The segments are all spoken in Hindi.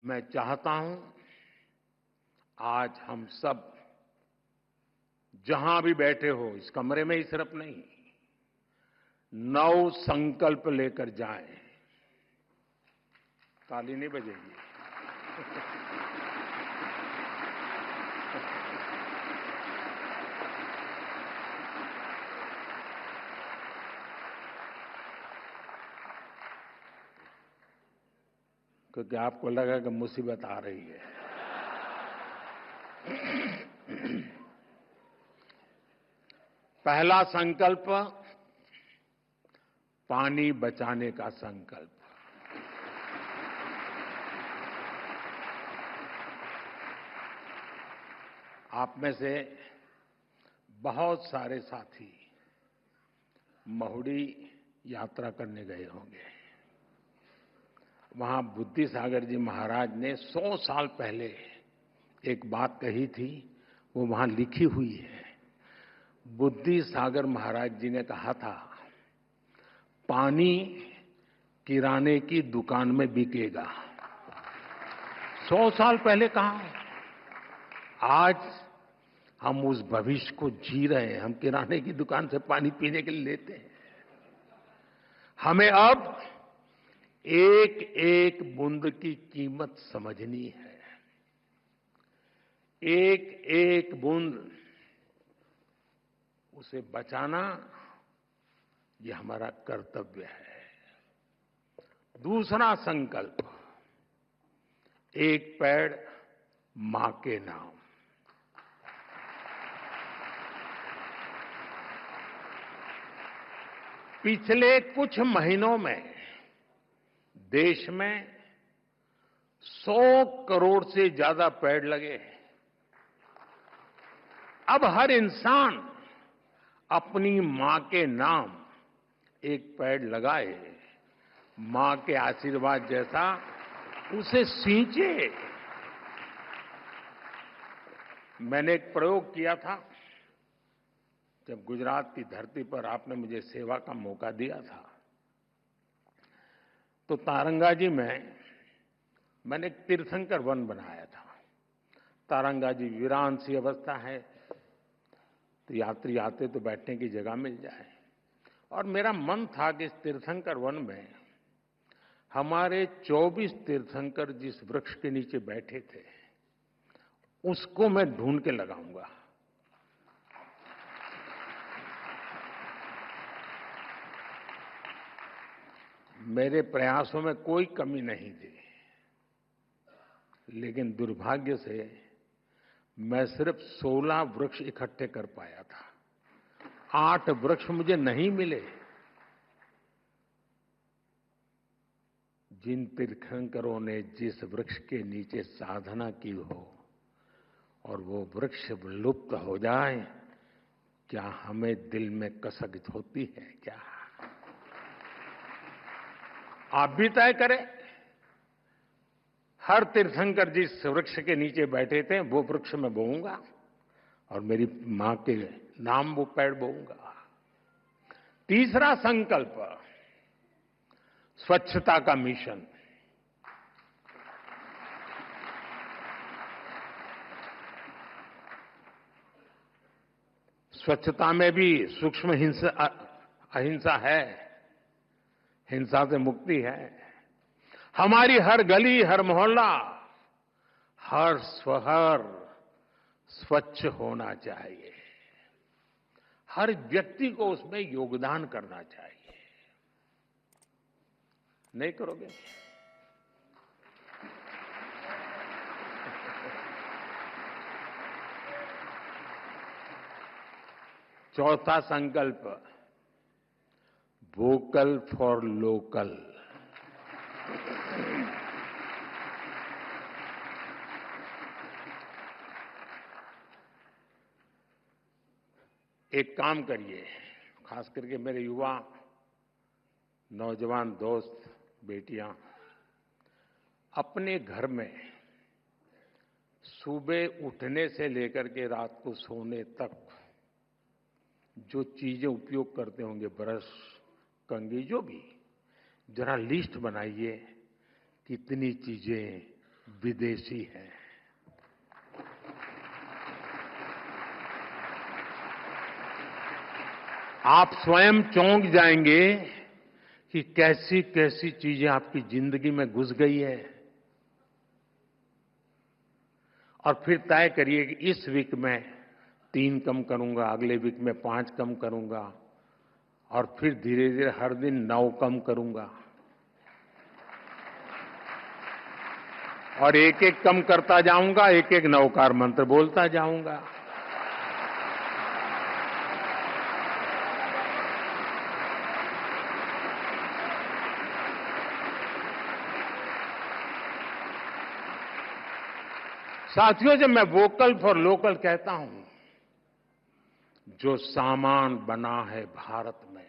मैं चाहता हूं आज हम सब जहां भी बैठे हो इस कमरे में ही सिर्फ नहीं नव संकल्प लेकर जाएं। ताली नहीं बजेगी। क्योंकि आपको लगा कि मुसीबत आ रही है। पहला संकल्प पानी बचाने का संकल्प। आप में से बहुत सारे साथी महुड़ी यात्रा करने गए होंगे। वहां बुद्धि सागर जी महाराज ने 100 साल पहले एक बात कही थी, वो वहां लिखी हुई है। बुद्धि सागर महाराज जी ने कहा था, पानी किराने की दुकान में बिकेगा। 100 साल पहले कहा। आज हम उस भविष्य को जी रहे हैं। हम किराने की दुकान से पानी पीने के लिए लेते हैं। हमें अब एक एक बूंद की कीमत समझनी है। एक एक बूंद उसे बचाना ये हमारा कर्तव्य है। दूसरा संकल्प, एक पेड़ मां के नाम। पिछले कुछ महीनों में देश में 100 करोड़ से ज्यादा पेड़ लगे। अब हर इंसान अपनी मां के नाम एक पेड़ लगाए, मां के आशीर्वाद जैसा उसे सींचे। मैंने एक प्रयोग किया था जब गुजरात की धरती पर आपने मुझे सेवा का मौका दिया था। तो तारंगाजी में मैंने एक तीर्थंकर वन बनाया था। तारंगाजी वीरान सी अवस्था है, तो यात्री आते तो बैठने की जगह मिल जाए। और मेरा मन था कि इस तीर्थंकर वन में हमारे 24 तीर्थंकर जिस वृक्ष के नीचे बैठे थे उसको मैं ढूंढ के लगाऊंगा। मेरे प्रयासों में कोई कमी नहीं थी, लेकिन दुर्भाग्य से मैं सिर्फ 16 वृक्ष इकट्ठे कर पाया था। 8 वृक्ष मुझे नहीं मिले। जिन तीर्थंकरों ने जिस वृक्ष के नीचे साधना की हो और वो वृक्ष लुप्त हो जाए, क्या हमें दिल में कसक होती है क्या? आप भी तय करें। हर तीर्थंकर जिस वृक्ष के नीचे बैठे थे वो वृक्ष में बोऊंगा और मेरी मां के नाम वो पेड़ बोऊंगा। तीसरा संकल्प, स्वच्छता का मिशन। स्वच्छता में भी सूक्ष्म अहिंसा है, हिंसा से मुक्ति है। हमारी हर गली, हर मोहल्ला, हर शहर स्वच्छ होना चाहिए। हर व्यक्ति को उसमें योगदान करना चाहिए। नहीं करोगे? चौथा संकल्प, वोकल फॉर लोकल। एक काम करिए, खास करके मेरे युवा नौजवान दोस्त बेटियां, अपने घर में सुबह उठने से लेकर के रात को सोने तक जो चीजें उपयोग करते होंगे, ब्रश, कंघी, जो भी, जरा लिस्ट बनाइए कितनी चीजें विदेशी हैं। आप स्वयं चौंक जाएंगे कि कैसी कैसी चीजें आपकी जिंदगी में घुस गई है। और फिर तय करिए कि इस वीक में 3 कम करूंगा, अगले वीक में 5 कम करूंगा, और फिर धीरे धीरे हर दिन 9 कम करूंगा, और एक एक कम करता जाऊंगा, एक एक नवकार मंत्र बोलता जाऊंगा। साथियों, जब मैं वोकल फॉर लोकल कहता हूं, जो सामान बना है भारत में,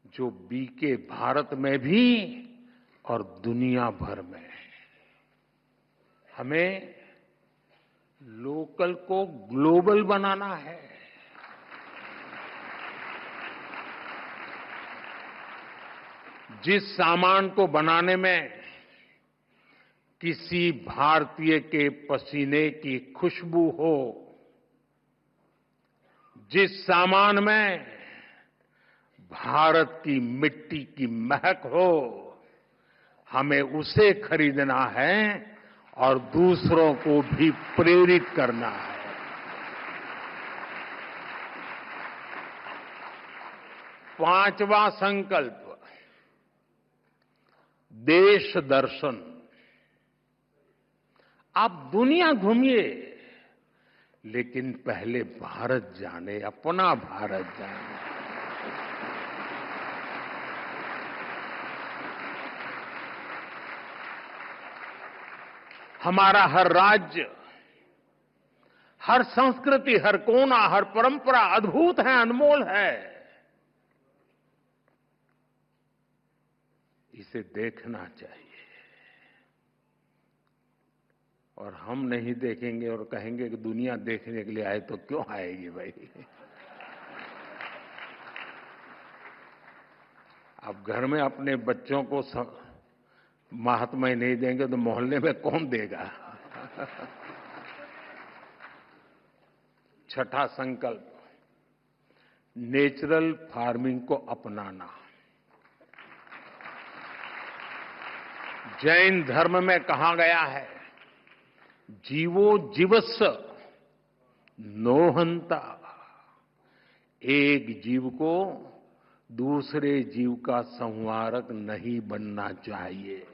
जो बीके भारत में भी और दुनिया भर में, हमें लोकल को ग्लोबल बनाना है। जिस सामान को बनाने में किसी भारतीय के पसीने की खुशबू हो, जिस सामान में भारत की मिट्टी की महक हो, हमें उसे खरीदना है और दूसरों को भी प्रेरित करना है। पांचवा संकल्प, देश दर्शन। आप दुनिया घूमिए, लेकिन पहले भारत जाने, अपना भारत जाने। हमारा हर राज्य, हर संस्कृति, हर कोना, हर परंपरा अद्भुत है, अनमोल है। इसे देखना चाहिए। और हम नहीं देखेंगे और कहेंगे कि दुनिया देखने के लिए आए, तो क्यों आएगी भाई? आप घर में अपने बच्चों को महात्मा ही नहीं देंगे तो मोहल्ले में कौन देगा? छठा संकल्प, नेचुरल फार्मिंग को अपनाना। जैन धर्म में कहा गया है, जीवो जीवस्स नो हंता। एक जीव को दूसरे जीव का संहारक नहीं बनना चाहिए।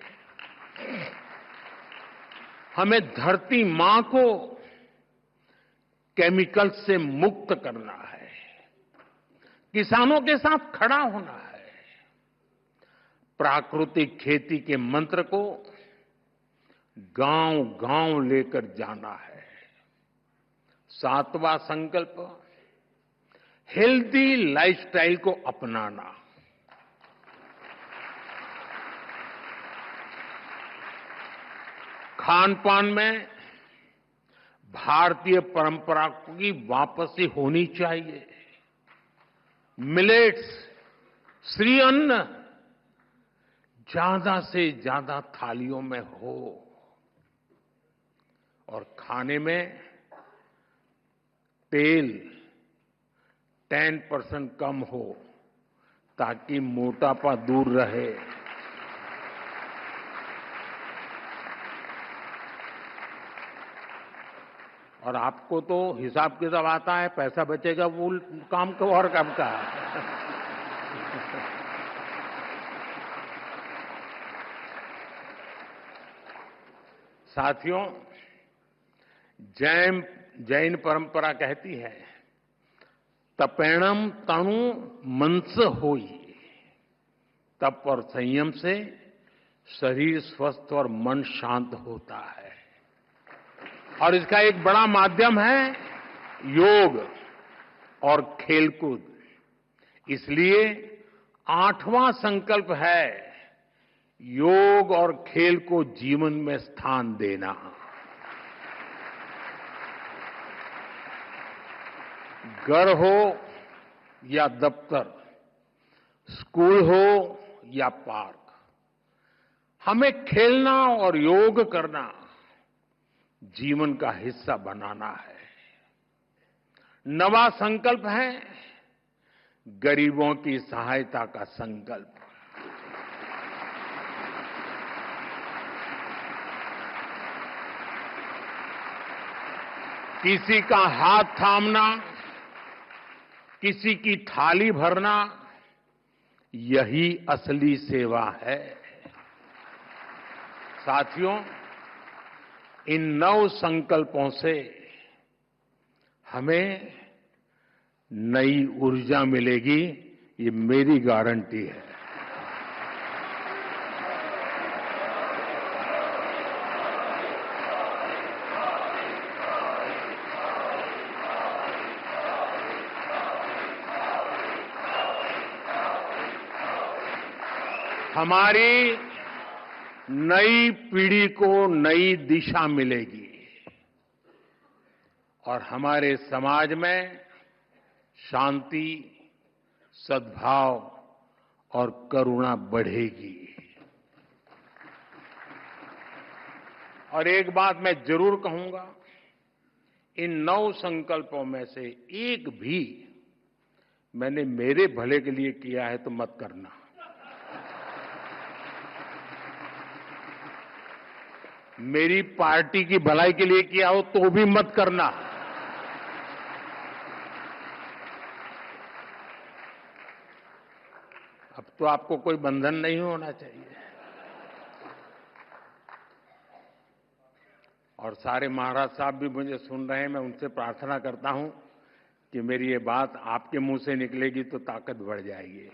हमें धरती मां को केमिकल से मुक्त करना है, किसानों के साथ खड़ा होना है, प्राकृतिक खेती के मंत्र को गांव गांव लेकर जाना है। सातवां संकल्प, हेल्दी लाइफस्टाइल को अपनाना। खान पान में भारतीय परंपरा की वापसी होनी चाहिए। मिलेट्स, श्री अन्न ज्यादा से ज्यादा थालियों में हो, और खाने में तेल 10% कम हो, ताकि मोटापा दूर रहे। और आपको तो हिसाब किताब आता है, पैसा बचेगा वो काम को और काम का। साथियों, जैन परंपरा कहती है, तपेणम तनु मनस होई। तप और संयम से शरीर स्वस्थ और मन शांत होता है। और इसका एक बड़ा माध्यम है योग और खेलकूद। इसलिए 8वां संकल्प है योग और खेल को जीवन में स्थान देना। घर हो या दफ्तर, स्कूल हो या पार्क, हमें खेलना और योग करना जीवन का हिस्सा बनाना है। नवा संकल्प है गरीबों की सहायता का संकल्प। किसी का हाथ थामना, किसी की थाली भरना, यही असली सेवा है। साथियों, इन नव संकल्पों से हमें नई ऊर्जा मिलेगी, ये मेरी गारंटी है। हमारी नई पीढ़ी को नई दिशा मिलेगी और हमारे समाज में शांति, सद्भाव और करुणा बढ़ेगी। और एक बात मैं जरूर कहूंगा, इन 9 संकल्पों में से एक भी मैंने मेरे भले के लिए किया है तो मत करना। मेरी पार्टी की भलाई के लिए किया हो तो भी मत करना। अब तो आपको कोई बंधन नहीं होना चाहिए। और सारे महाराज साहब भी मुझे सुन रहे हैं, मैं उनसे प्रार्थना करता हूं कि मेरी ये बात आपके मुंह से निकलेगी तो ताकत बढ़ जाएगी।